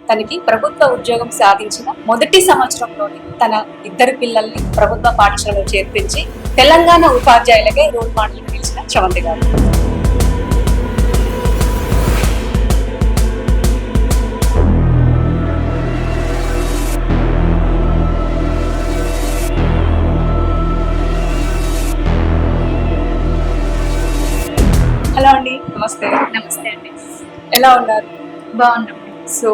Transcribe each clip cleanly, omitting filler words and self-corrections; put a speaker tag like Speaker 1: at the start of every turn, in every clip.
Speaker 1: తనకి ప్రభుత్వ ఉద్యోగం సాధించిన మొదటి సంవత్సరంలోనే తన ఇద్దరు పిల్లల్ని ప్రభుత్వ పాఠశాలలో చేర్పించి తెలంగాణ ఉపాధ్యాయులకే రోల్ మోడల్ నిలిచిన శ్రవంతి గారు. హలో అండి, నమస్తే.
Speaker 2: నమస్తే అండి.
Speaker 1: ఎలా ఉన్నారు?
Speaker 2: బాగున్నాం.
Speaker 1: సో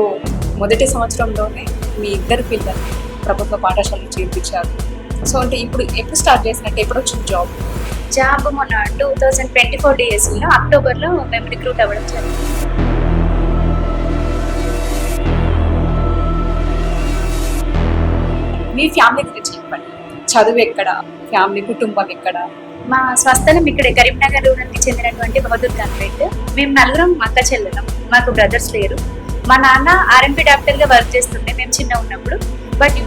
Speaker 1: మొదటి సంవత్సరంలోనే మీ ఇద్దరు పిల్లలు ప్రభుత్వ పాఠశాలలో చేర్పించారు. సో అంటే ఇప్పుడు ఎప్పుడు స్టార్ట్ చేసినట్టు, ఎప్పుడు వచ్చింది
Speaker 2: జాబ్ మొన్న 2024 DSEలో అక్టోబర్లో మేము రిక్రూట్ అవ్వడం జరిగింది.
Speaker 1: మీ ఫ్యామిలీ గురించి చెప్పండి. చదువు ఎక్కడ, ఫ్యామిలీ కుటుంబం ఎక్కడ?
Speaker 2: మా స్వస్థలం ఇక్కడే కరీంనగర్ రూరల్కి చెందినటువంటి బహదూర్ కాన్వెంట్. మేము నలుగురం అక్క చెల్లెలం, మాకు బ్రదర్స్ లేరు. మా నాన్న ఆర్ఎంపీ డాక్టర్గా వర్క్ చేస్తుండే మేము చిన్న ఉన్నప్పుడు. బట్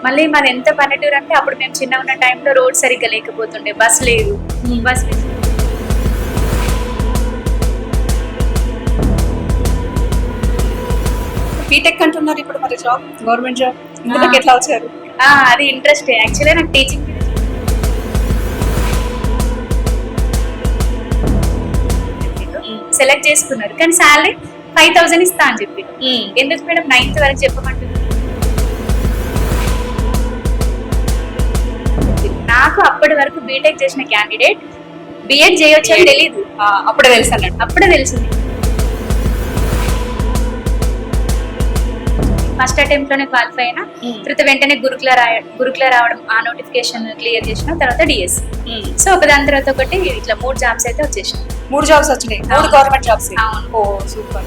Speaker 2: మళ్ళీ మాది ఎంత పల్లెటూరు అంటే అప్పుడు మేము చిన్న ఉన్న టైంలో రోడ్ సరిగ్గా లేకపోతుండే, బస్ లేదు. బస్
Speaker 1: బీటెక్ అంటున్నారు ఇప్పుడు, మరి జాబ్, గవర్నమెంట్ జాబ్ ఇందులోకి ఎట్లా వచ్చారు?
Speaker 2: అది ఇంట్రెస్ట్. యాక్చువల్లీ నాకు టీచింగ్ సెలెక్ట్ చేసుకున్నారు, కానీ శాలరీ 5,000 ఇస్తా అని చెప్పి. ఎందుకు మేడం 9th వరకు చెప్పమంటున్నారు? నాకు అప్పటి వరకు బీటెక్ చేసిన క్యాండిడేట్ బిఎడ్ చేయొచ్చు అని తెలియదు.
Speaker 1: అప్పుడే తెలుసు అన్నట్టు.
Speaker 2: అప్పుడే తెలిసింది. ఫస్ట్ అటెంప్ట్ లోనే క్వాలిఫై అయినా, తర్వాత వెంటనే గురుకుల రావడం, ఆ నోటిఫికేషన్ క్లియర్ చేసిన తర్వాత డిఎస్. సో ఒకదాని తర్వాత ఒకటి ఇట్లా 3 జాబ్స్ అయితే వచ్చేసాయి.
Speaker 1: 3 జాబ్స్ వచ్చినాయి, 3 గవర్నమెంట్ జాబ్స్.
Speaker 2: అవును.
Speaker 1: ఓ సూపర్.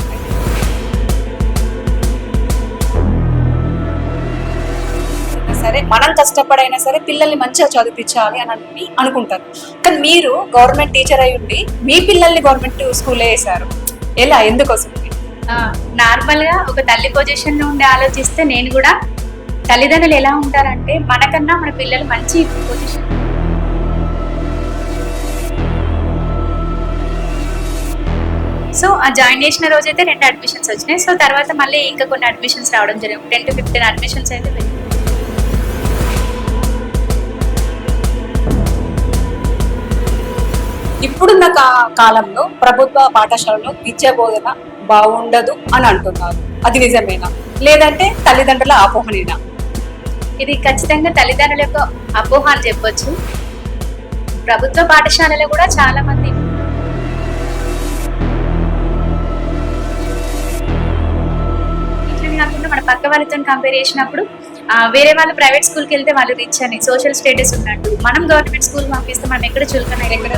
Speaker 1: సరే, మనం కష్టపడైనా సరే పిల్లల్ని మంచిగా చదివించాలి అని అనుకుంటారు. కానీ మీరు గవర్నమెంట్ టీచర్ అయి ఉండి మీ పిల్లల్ని గవర్నమెంట్ స్కూల్లో వేశారు. ఎలా, ఎందుకోసం?
Speaker 2: నార్మల్ గా ఒక తల్లి పొజిషన్ లో ఉండి ఆలోచిస్తే నేను కూడా, తల్లిదండ్రులు ఎలా ఉంటారంటే మనకన్నా మన పిల్లలు మంచి పొజిషన్. సో ఆ జాయిన్ చేసిన రోజైతే 2 అడ్మిషన్స్ వచ్చినాయి. సో తర్వాత మళ్ళీ ఇంకా కొన్ని అడ్మిషన్స్ రావడం జరిగింది. 10 to 15 అడ్మిషన్స్ అయితే వెళ్ళి.
Speaker 1: ఇప్పుడున్న కాలంలో ప్రభుత్వ పాఠశాలలో విద్యా బోధన బాగుండదు అని అంటున్నారు. అది నిజమేనా, లేదంటే తల్లిదండ్రుల అపోహనేనా?
Speaker 2: ఇది ఖచ్చితంగా తల్లిదండ్రుల యొక్క అపోహ అని చెప్పొచ్చు. ప్రభుత్వ పాఠశాలలో కూడా చాలా మంది ఇట్లా కాకుండా మన పక్క వాళ్ళతో కంపేర్ చేసినప్పుడు వేరే వాళ్ళు ప్రైవేట్ స్కూల్కి వెళ్తే వాళ్ళు రిచ్ అని, సోషల్ స్టేటస్ ఉన్నట్టు, మనం గవర్నమెంట్ స్కూల్ పంపిస్తే మనం ఎక్కడ చులకన ఎక్కడ.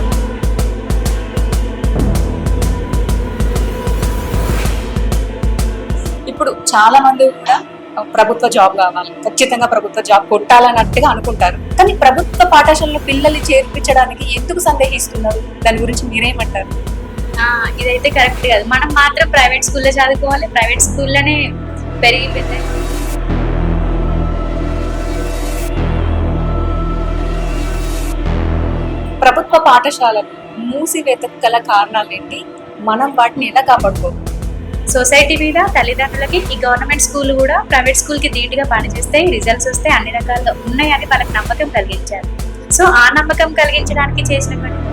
Speaker 1: ఇప్పుడు చాలా మంది కూడా ప్రభుత్వ జాబ్ కావాలి, ఖచ్చితంగా ప్రభుత్వ జాబ్ కొట్టాలన్నట్టుగా అనుకుంటారు. కానీ ప్రభుత్వ పాఠశాలలో పిల్లల్ని చేర్పించడానికి ఎందుకు సందేహిస్తున్నారు? దాని గురించి మీరేమంటారు?
Speaker 2: ఇదైతే కరెక్ట్ కాదు. మనం మాత్రం ప్రైవేట్ స్కూల్లో చదువుకోవాలి, ప్రైవేట్ స్కూల్లోనే పెరిగి పెద్ద.
Speaker 1: ప్రభుత్వ పాఠశాలను మూసివేతకు గల కారణాలేంటి? మనం వాటిని ఎలా కాపాడుకోవాలి?
Speaker 2: సొసైటీ మీద, తల్లిదండ్రులకి ఈ గవర్నమెంట్ స్కూల్ కూడా ప్రైవేట్ స్కూల్ కి ధీటుగా పనిచేస్తే, రిజల్ట్స్ వస్తే, అన్ని రకాలుగా ఉన్నాయని వాళ్ళకి నమ్మకం కలిగించారు. సో ఆ నమ్మకం కలిగించడానికి చేసినటువంటి